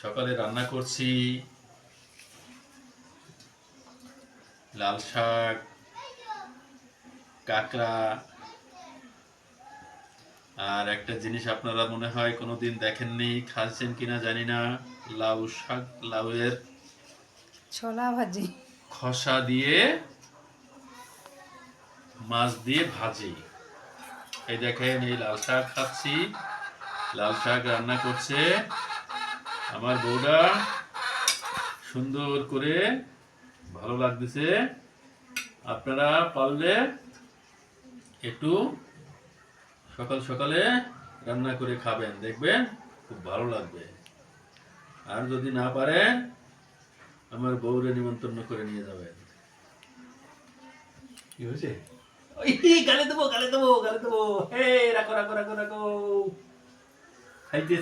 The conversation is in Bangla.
সকালে রান্না করছি লাল শাক, কাঁকড়া, আর একটা জিনিস আপনারা মনে হয় কোনোদিন দেখেননি, খাচ্ছেন কিনা জানি না, লাউ শাক, লাউয়ের ছোলা ভাজি, খোসা দিয়ে মাছ দিয়ে ভাজি। এই দেখেন, এই লাল শাক খাচ্ছি, লাল শাক রান্না করছে আমার বউটা সুন্দর করে, ভালো লাগতেছে। আপনারা পারলে একটু সকাল সকালে রান্না করে খাবেন, দেখবেন খুব ভালো লাগবে। আর যদি না পারেন আমার বউরে নিমন্ত্রণ করে নিয়ে যাবেন। কি হয়েছে? ওই গালে দেবো, গালে দেবো, গালে দেবো। হে রাখো রাখো রাখো রাখো, খাইতেছি।